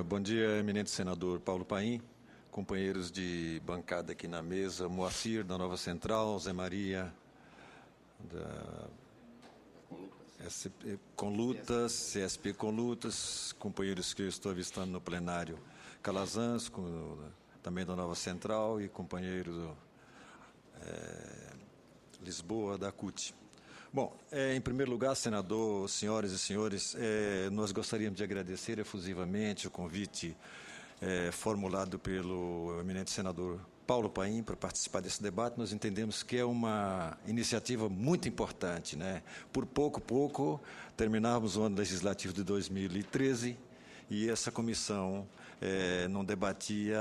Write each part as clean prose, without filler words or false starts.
Bom dia, eminente senador Paulo Paim, companheiros de bancada aqui na mesa, Moacir, da Nova Central, Zé Maria, da Conlutas, CSP Conlutas, companheiros que eu estou avistando no plenário, Calazans, também da Nova Central, e companheiro Lisboa, da CUT. Bom, em primeiro lugar, senador, senhoras e senhores, nós gostaríamos de agradecer efusivamente o convite formulado pelo eminente senador Paulo Paim para participar desse debate. Nós entendemos que é uma iniciativa muito importante, né? Por pouco, terminávamos o ano legislativo de 2013 e essa comissão não debatia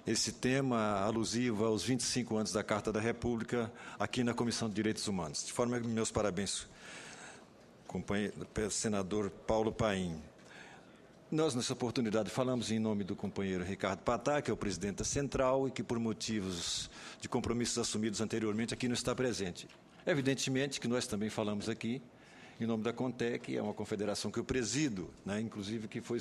esse tema alusivo aos 25 anos da Carta da República aqui na Comissão de Direitos Humanos. De forma que meus parabéns, senador Paulo Paim. Nós, nessa oportunidade, falamos em nome do companheiro Ricardo Patá, que é o presidente da Central e que, por motivos de compromissos assumidos anteriormente, aqui não está presente. Evidentemente que nós também falamos aqui em nome da CONTEC, é uma confederação que eu presido, né, inclusive que foi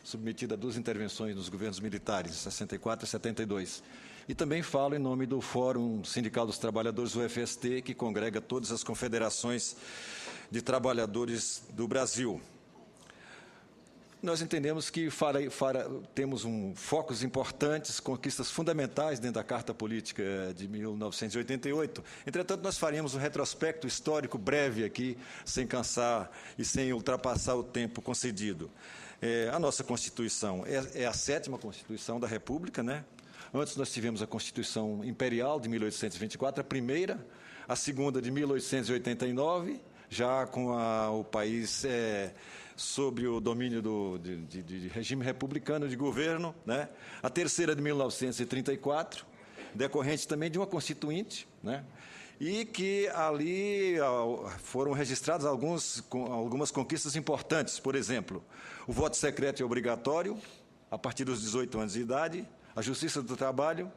submetida a 2 intervenções nos governos militares, em 64 e 72. E também falo em nome do Fórum Sindical dos Trabalhadores, o FST, que congrega todas as confederações de trabalhadores do Brasil. Nós entendemos que temos focos importantes, conquistas fundamentais dentro da Carta Política de 1988. Entretanto, nós faremos um retrospecto histórico breve aqui, sem cansar e sem ultrapassar o tempo concedido. A nossa Constituição é a 7ª Constituição da República, né? Antes nós tivemos a Constituição Imperial de 1824, a primeira, a segunda de 1889, já com o país sob o domínio de regime republicano de governo, né? A terceira de 1934, decorrente também de uma Constituinte, né? E que ali foram registradas algumas conquistas importantes. Por exemplo, o voto secreto é obrigatório a partir dos 18 anos de idade, a Justiça do Trabalho.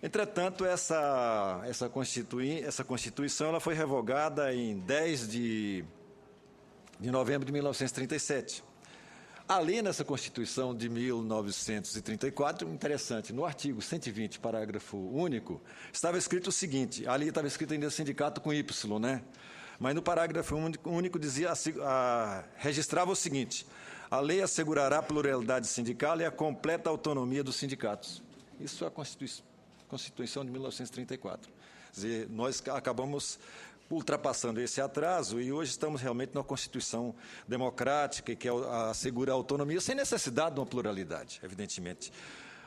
Entretanto, essa Constituição ela foi revogada em 10 de novembro de 1937. Ali, nessa Constituição de 1934, interessante, no artigo 120, parágrafo único, estava escrito o seguinte, ali estava escrito ainda sindicato com Y, né? Mas no parágrafo único dizia, registrava o seguinte, a lei assegurará a pluralidade sindical e a completa autonomia dos sindicatos. Isso é a Constituição de 1934. Quer dizer, nós acabamos ultrapassando esse atraso e hoje estamos realmente numa Constituição democrática que assegura a autonomia sem necessidade de uma pluralidade, evidentemente.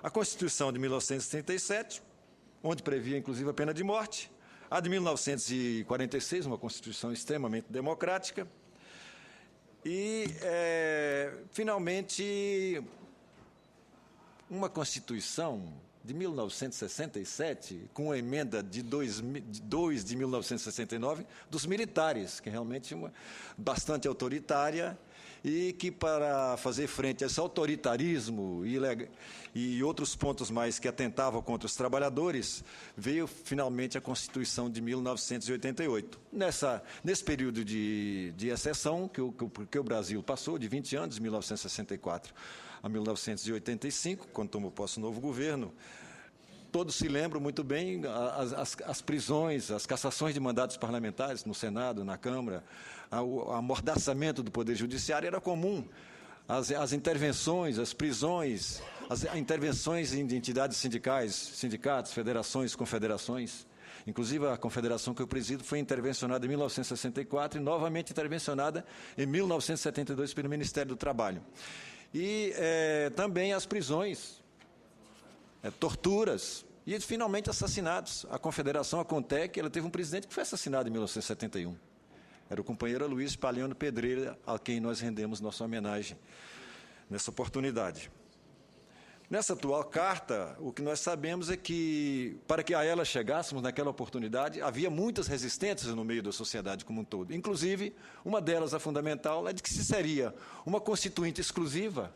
A Constituição de 1937, onde previa inclusive a pena de morte, a de 1946, uma Constituição extremamente democrática, e, finalmente, uma Constituição de 1967, com a emenda de 2 de 1969, dos militares, que é realmente bastante autoritária e que, para fazer frente a esse autoritarismo e outros pontos mais que atentavam contra os trabalhadores, veio finalmente a Constituição de 1988. Nesse período de exceção que o Brasil passou, de 20 anos, de 1964 a 1985, quando tomou posse o novo governo, todos se lembram muito bem as prisões, as cassações de mandatos parlamentares no Senado, na Câmara, o amordaçamento do Poder Judiciário era comum. As intervenções, as prisões, as intervenções em entidades sindicais, sindicatos, federações, confederações. Inclusive, a confederação que eu presido foi intervencionada em 1964 e novamente intervencionada em 1972 pelo Ministério do Trabalho. E também as prisões, torturas e, finalmente, assassinatos. A Confederação, a CONTEC, ela teve um presidente que foi assassinado em 1971. Era o companheiro Luiz Palhano Pedreira, a quem nós rendemos nossa homenagem nessa oportunidade. Nessa atual carta, o que nós sabemos é que, para que a ela chegássemos naquela oportunidade, havia muitas resistências no meio da sociedade como um todo. Inclusive, uma delas, a fundamental, é de que se seria uma constituinte exclusiva,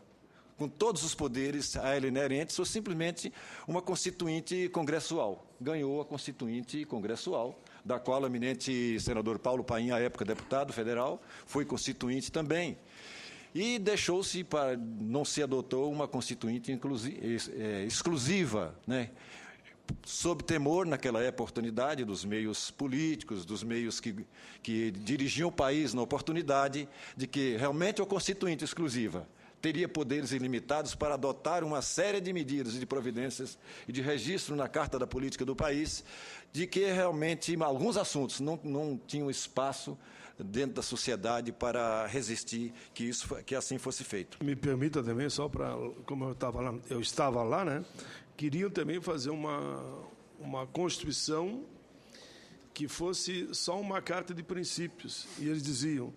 com todos os poderes a ela inerentes, ou simplesmente uma constituinte congressual. Ganhou a constituinte congressual, da qual o eminente senador Paulo Paim, à época deputado federal, foi constituinte também. E deixou-se, não se adotou uma constituinte exclusiva, né? Sob temor, naquela oportunidade, dos meios políticos, dos meios que dirigiam o país, na oportunidade de que realmente a constituinte exclusiva teria poderes ilimitados para adotar uma série de medidas e de providências e de registro na Carta da Política do país, de que realmente alguns assuntos não tinham espaço dentro da sociedade para resistir que assim fosse feito. Me permita também, só para, como eu estava lá, né? Queriam também fazer uma Constituição que fosse só uma carta de princípios. E eles diziam,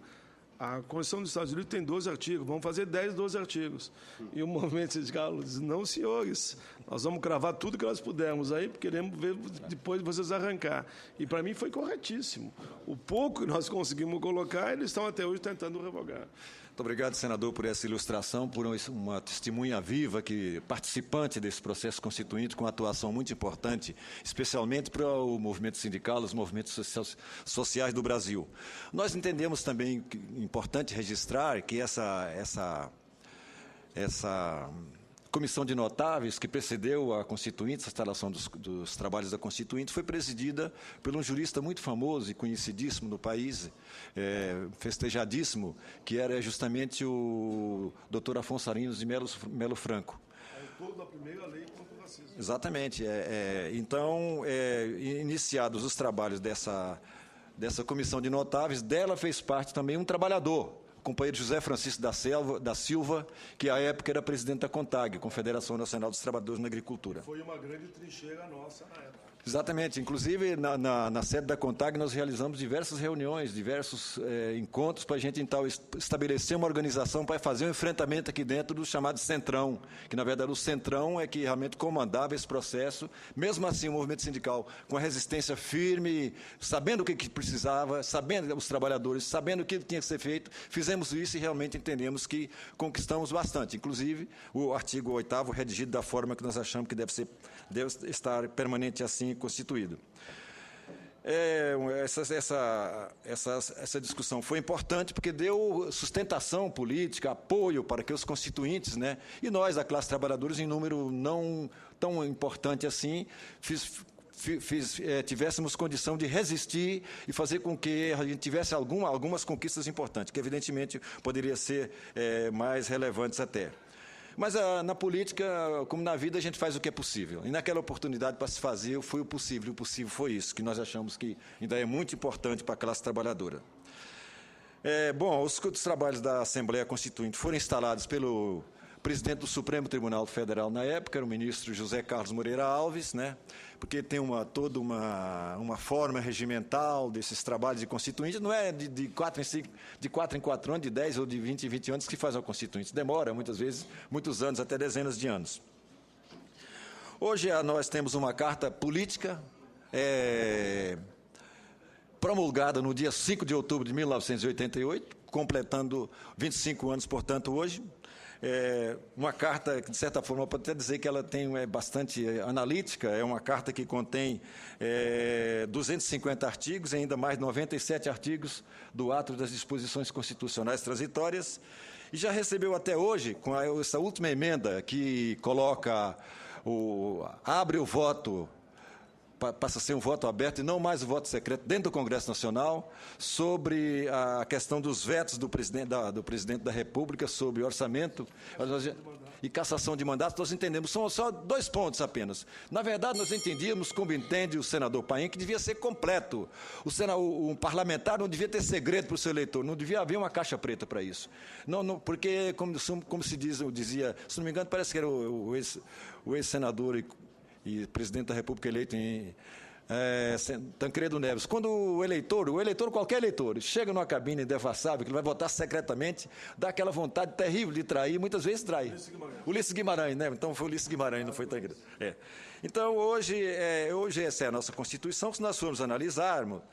a Constituição dos Estados Unidos tem 12 artigos, vamos fazer 12 artigos. E o movimento sindical diz, não, senhores, nós vamos cravar tudo que nós pudermos aí, porque queremos ver depois de vocês arrancar. E para mim foi corretíssimo. O pouco que nós conseguimos colocar, eles estão até hoje tentando revogar. Muito obrigado, senador, por essa ilustração, por uma testemunha viva, participante desse processo constituinte, com uma atuação muito importante, especialmente para o movimento sindical, os movimentos sociais do Brasil. Nós entendemos também que é importante registrar que essa comissão de notáveis que precedeu a Constituinte, a instalação dos trabalhos da Constituinte, foi presidida por um jurista muito famoso e conhecidíssimo no país, festejadíssimo, que era justamente o Dr. Afonso Arinos de Melo Franco. Autor da primeira lei contra o racismo. Exatamente. Então, iniciados os trabalhos dessa comissão de notáveis, dela fez parte também um trabalhador, o companheiro José Francisco da Silva, que à época era presidente da CONTAG, Confederação Nacional dos Trabalhadores na Agricultura. Foi uma grande trincheira nossa na época. Exatamente. Inclusive, na sede da CONTAG, nós realizamos diversas reuniões, diversos encontros para a gente, então, estabelecer uma organização para fazer um enfrentamento aqui dentro do chamado Centrão, que, na verdade, o Centrão é que realmente comandava esse processo. Mesmo assim, o movimento sindical, com a resistência firme, sabendo o que precisava, sabendo os trabalhadores, sabendo o que tinha que ser feito, fizemos isso e realmente entendemos que conquistamos bastante. Inclusive, o artigo 8º redigido da forma que nós achamos que deve estar permanente assim constituído. Essa discussão foi importante porque deu sustentação política, apoio para que os constituintes, né, e nós, da classe trabalhadora, em número não tão importante assim, tivéssemos condição de resistir e fazer com que a gente tivesse algumas conquistas importantes, que evidentemente poderiam ser mais relevantes até. Mas na política, como na vida, a gente faz o que é possível. E naquela oportunidade, para se fazer, foi o possível. E o possível foi isso, que nós achamos que ainda é muito importante para a classe trabalhadora. Bom, os trabalhos da Assembleia Constituinte foram instalados pelo presidente do Supremo Tribunal Federal na época, era o ministro José Carlos Moreira Alves, né? Porque tem toda uma forma regimental desses trabalhos de constituinte, não é de 4 em 4 anos, de 10 ou de 20 em 20 anos que faz a constituinte, demora muitas vezes, muitos anos, até dezenas de anos. Hoje nós temos uma carta política promulgada no dia 5 de outubro de 1988, completando 25 anos, portanto, hoje. Uma carta que, de certa forma, pode até dizer que ela é bastante analítica, é uma carta que contém 250 artigos, e ainda mais 97 artigos do ato das disposições constitucionais transitórias, e já recebeu até hoje, com essa última emenda que coloca, abre o voto, passa a ser um voto aberto e não mais o voto secreto dentro do Congresso Nacional, sobre a questão dos vetos do presidente da República sobre orçamento e cassação de mandatos. Nós entendemos, são só 2 pontos apenas. Na verdade, nós entendíamos, como entende o senador Paim, que devia ser completo. Um parlamentar não devia ter segredo para o seu eleitor, não devia haver uma caixa preta para isso. Não, porque, como se dizia, se não me engano, parece que era o ex-senador e presidente da República eleito em Tancredo Neves. Quando o eleitor, qualquer eleitor, chega numa cabine devassável, que ele vai votar secretamente, dá aquela vontade terrível de trair, muitas vezes trai. Ulisses Guimarães, né? Então foi Ulisses Guimarães, não foi Tancredo. Então, hoje essa é a nossa Constituição. Se nós formos analisarmos,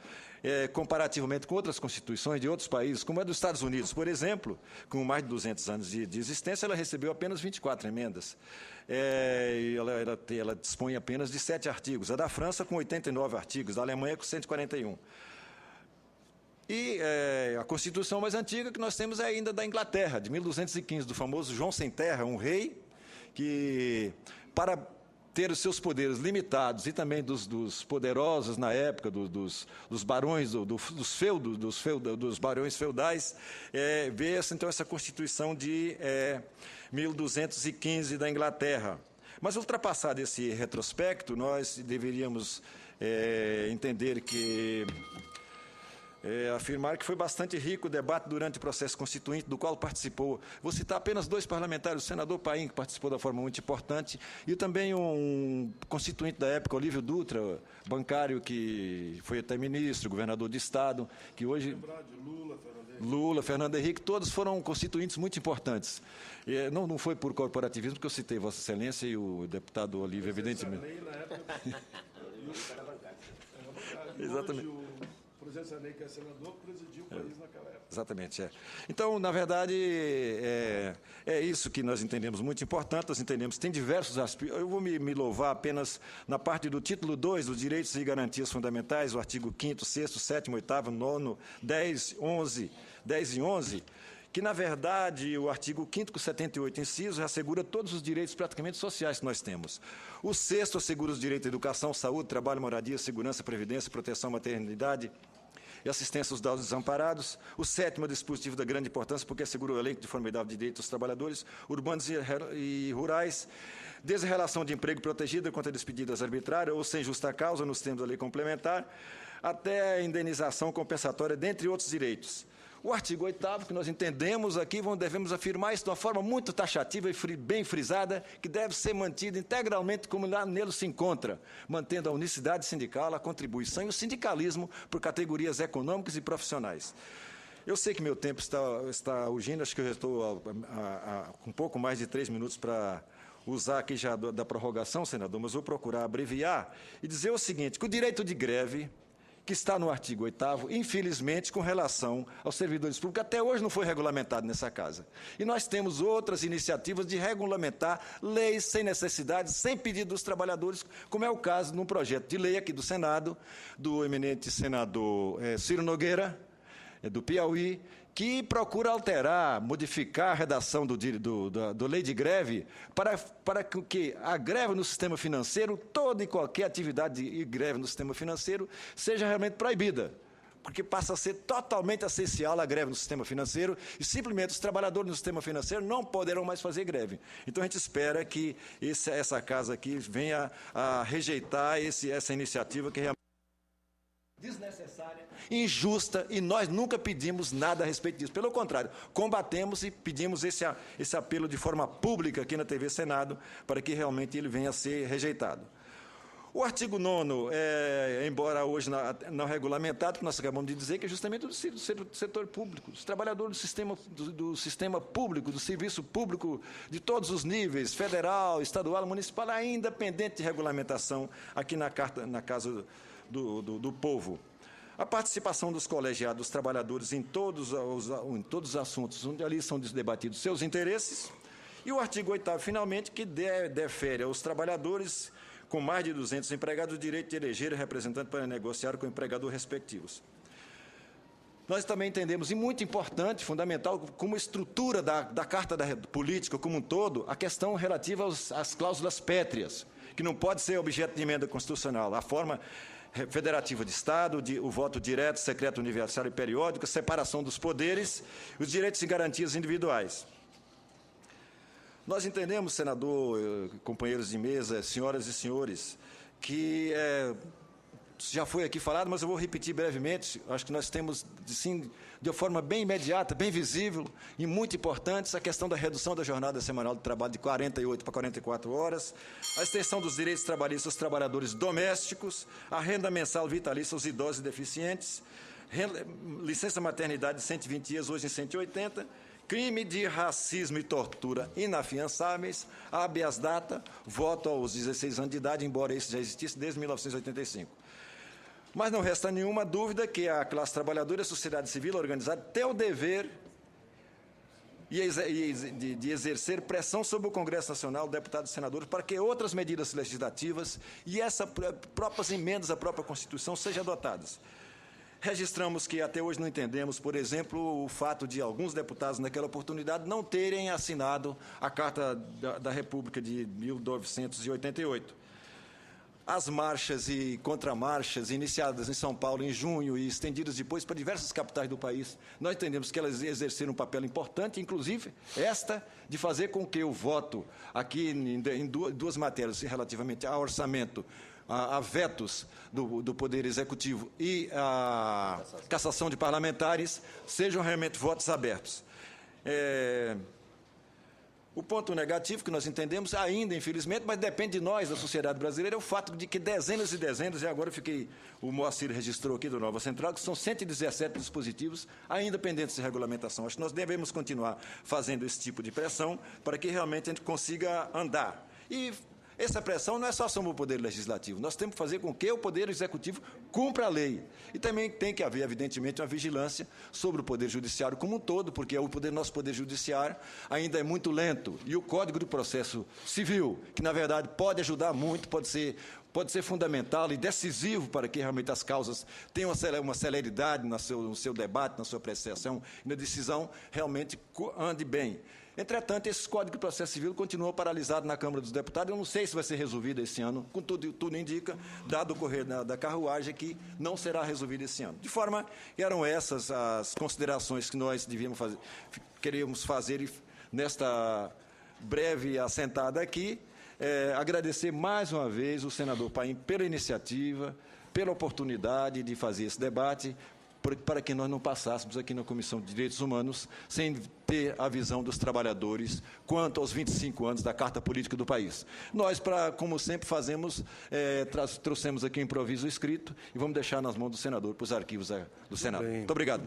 comparativamente com outras constituições de outros países, como a dos Estados Unidos, por exemplo, com mais de 200 anos de existência, ela recebeu apenas 24 emendas. Ela dispõe apenas de 7 artigos. A da França, com 89 artigos, a Alemanha, com 141. E a Constituição mais antiga que nós temos é ainda da Inglaterra, de 1215, do famoso João Sem Terra, um rei que, para ter os seus poderes limitados e também dos poderosos na época, dos barões, dos barões feudais, veio então essa Constituição de 1215 da Inglaterra. Mas, ultrapassado esse retrospecto, nós deveríamos entender que afirmar que foi bastante rico o debate durante o processo constituinte, do qual participou. Vou citar apenas 2 parlamentares, o senador Paim, que participou da forma muito importante, e também um constituinte da época, Olívio Dutra, bancário, que foi até ministro, governador de Estado, que hoje... Lula, Fernando Henrique, todos foram constituintes muito importantes. Não foi por corporativismo, porque eu citei Vossa Excelência e o deputado Olívio, evidentemente. Exatamente. O presidente Sarney, que é senador, presidiu o país naquela época. Exatamente, Então, na verdade, é isso que nós entendemos muito importante. Nós entendemos que tem diversos aspectos. Eu vou me louvar apenas na parte do título 2, dos direitos e garantias fundamentais, o artigo 5º, 6º, 7º, 8º, 9º, 10 e 11, que, na verdade, o artigo 5º, com 78 incisos, assegura todos os direitos praticamente sociais que nós temos. O 6º assegura os direitos à educação, saúde, trabalho, moradia, segurança, previdência, proteção, maternidade e assistência aos desamparados. O 7º é o dispositivo da grande importância, porque assegura o elenco de formidável de direitos dos trabalhadores urbanos e rurais, desde a relação de emprego protegida contra despedidas arbitrárias ou sem justa causa, nos termos da lei complementar, até a indenização compensatória, dentre outros direitos. O artigo 8º, que nós entendemos aqui, devemos afirmar isso de uma forma muito taxativa e bem frisada, que deve ser mantido integralmente como lá nele se encontra, mantendo a unicidade sindical, a contribuição e o sindicalismo por categorias econômicas e profissionais. Eu sei que meu tempo está urgindo, acho que eu já estou com um pouco mais de 3 minutos para usar aqui já da prorrogação, senador, mas vou procurar abreviar e dizer o seguinte, que o direito de greve, que está no artigo 8º, infelizmente, com relação aos servidores públicos, até hoje não foi regulamentado nessa casa. E nós temos outras iniciativas de regulamentar leis sem necessidade, sem pedido dos trabalhadores, como é o caso de um projeto de lei aqui do Senado, do eminente senador Ciro Nogueira, do Piauí, que procura alterar, modificar a redação do lei de greve para que a greve no sistema financeiro, toda e qualquer atividade de greve no sistema financeiro, seja realmente proibida, porque passa a ser totalmente essencial a greve no sistema financeiro e simplesmente os trabalhadores no sistema financeiro não poderão mais fazer greve. Então, a gente espera que essa casa aqui venha a rejeitar essa iniciativa que realmente desnecessária, injusta, e nós nunca pedimos nada a respeito disso. Pelo contrário, combatemos e pedimos esse apelo de forma pública aqui na TV Senado para que realmente ele venha a ser rejeitado. O artigo 9º, embora hoje não regulamentado, que nós acabamos de dizer, que é justamente do setor público, dos trabalhadores do sistema público, do serviço público de todos os níveis, federal, estadual, municipal, ainda pendente de regulamentação aqui na Casa do Povo. A participação dos colegiados, dos trabalhadores em todos os assuntos onde ali são debatidos seus interesses. E o artigo 8º, finalmente, que defere aos trabalhadores com mais de 200 empregados o direito de eleger representante para negociar com o empregador respectivos. Nós também entendemos, e muito importante, fundamental, como estrutura da Carta Política como um todo, a questão relativa às cláusulas pétreas, que não pode ser objeto de emenda constitucional. A forma federativa de Estado, o voto direto, secreto, universal e periódico, a separação dos poderes, os direitos e garantias individuais. Nós entendemos, senador, companheiros de mesa, senhoras e senhores, que já foi aqui falado, mas eu vou repetir brevemente. Acho que nós temos, sim, de uma forma bem imediata, bem visível e muito importante, a questão da redução da jornada semanal de trabalho de 48 para 44 horas, a extensão dos direitos trabalhistas aos trabalhadores domésticos, a renda mensal vitalícia aos idosos e deficientes, licença maternidade de 120 dias, hoje em 180, crime de racismo e tortura inafiançáveis, habeas data, voto aos 16 anos de idade, embora isso já existisse desde 1985. Mas não resta nenhuma dúvida que a classe trabalhadora e a sociedade civil organizada tem o dever de exercer pressão sobre o Congresso Nacional, deputados e senadores, para que outras medidas legislativas e essas próprias emendas à própria Constituição sejam adotadas. Registramos que até hoje não entendemos, por exemplo, o fato de alguns deputados naquela oportunidade não terem assinado a Carta da República de 1988. As marchas e contramarchas iniciadas em São Paulo em junho e estendidas depois para diversas capitais do país, nós entendemos que elas exerceram um papel importante, inclusive esta de fazer com que o voto aqui em duas matérias relativamente ao orçamento, a vetos do Poder Executivo e a cassação de parlamentares sejam realmente votos abertos. O ponto negativo que nós entendemos ainda, infelizmente, mas depende de nós, da sociedade brasileira, é o fato de que dezenas e dezenas, e agora o Moacir registrou aqui do Nova Central, que são 117 dispositivos ainda pendentes de regulamentação. Acho que nós devemos continuar fazendo esse tipo de pressão para que realmente a gente consiga andar. E essa pressão não é só sobre o Poder Legislativo, nós temos que fazer com que o Poder Executivo cumpra a lei. E também tem que haver, evidentemente, uma vigilância sobre o Poder Judiciário como um todo, porque nosso Poder Judiciário ainda é muito lento. E o Código do Processo Civil, que, na verdade, pode ajudar muito, pode ser fundamental e decisivo para que realmente as causas tenham uma celeridade no seu debate, na sua apreciação e na decisão, realmente ande bem. Entretanto, esse Código de Processo Civil continua paralisado na Câmara dos Deputados. Eu não sei se vai ser resolvido esse ano, contudo, tudo indica, dado o correr da carruagem, que não será resolvido esse ano. De forma que eram essas as considerações que nós queríamos fazer nesta breve assentada aqui. Agradecer mais uma vez o senador Paim pela iniciativa, pela oportunidade de fazer esse debate, para que nós não passássemos aqui na Comissão de Direitos Humanos sem ter a visão dos trabalhadores quanto aos 25 anos da Carta Política do país. Nós, como sempre fazemos, trouxemos aqui um improviso escrito e vamos deixar nas mãos do senador, para os arquivos do Senado. Muito obrigado.